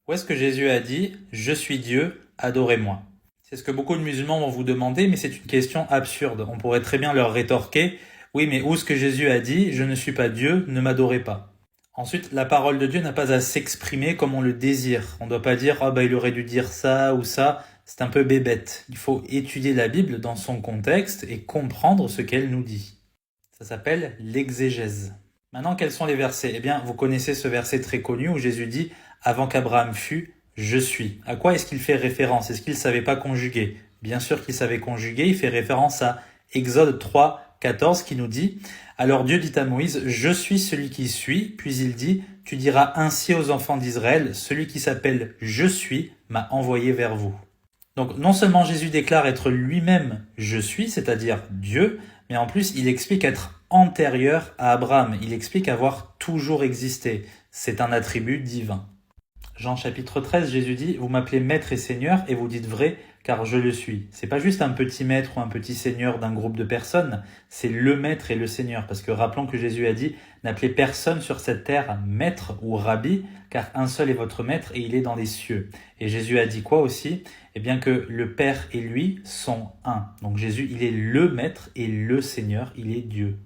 Où est-ce que Jésus a dit « Je suis Dieu, adorez-moi » ? C'est ce que beaucoup de musulmans vont vous demander, mais c'est une question absurde. On pourrait très bien leur rétorquer « Oui, mais où est-ce que Jésus a dit « Je ne suis pas Dieu, ne m'adorez pas » ?» Ensuite, la parole de Dieu n'a pas à s'exprimer comme on le désire. On ne doit pas dire « Ah il aurait dû dire ça ou ça », c'est un peu bébête. Il faut étudier la Bible dans son contexte et comprendre ce qu'elle nous dit. Ça s'appelle l'exégèse. Maintenant, quels sont les versets ? Eh bien, vous connaissez ce verset très connu où Jésus dit « Avant qu'Abraham fût, je suis ». À quoi est-ce qu'il fait référence ? Est-ce qu'il ne savait pas conjuguer ? Bien sûr qu'il savait conjuguer, il fait référence à Exode 3, 14 qui nous dit « Alors Dieu dit à Moïse, je suis celui qui suis », puis il dit « Tu diras ainsi aux enfants d'Israël, celui qui s'appelle « Je suis » m'a envoyé vers vous ». Donc non seulement Jésus déclare être lui-même « Je suis », c'est-à-dire Dieu, mais en plus il explique être antérieur à Abraham, il explique avoir toujours existé. C'est un attribut divin. Jean chapitre 13, Jésus dit « Vous m'appelez maître et seigneur et vous dites vrai car je le suis ». C'est pas juste un petit maître ou un petit seigneur d'un groupe de personnes, c'est le maître et le seigneur. Parce que rappelons que Jésus a dit « N'appelez personne sur cette terre maître ou rabbi car un seul est votre maître et il est dans les cieux ». Et Jésus a dit quoi aussi ? Eh bien que le Père et lui sont un. Donc Jésus, il est le maître et le seigneur, il est Dieu.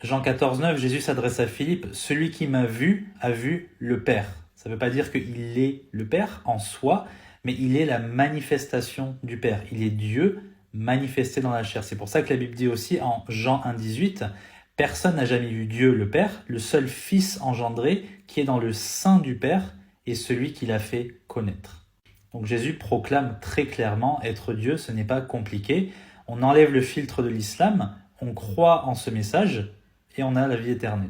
Jean 14, 9, Jésus s'adresse à Philippe « Celui qui m'a vu a vu le Père ». Ça ne veut pas dire qu'il est le Père en soi, mais il est la manifestation du Père. Il est Dieu manifesté dans la chair. C'est pour ça que la Bible dit aussi en Jean 1, 18, « Personne n'a jamais vu Dieu le Père, le seul Fils engendré qui est dans le sein du Père est celui qui l'a fait connaître. » Donc Jésus proclame très clairement être Dieu, ce n'est pas compliqué. On enlève le filtre de l'islam, on croit en ce message et on a la vie éternelle.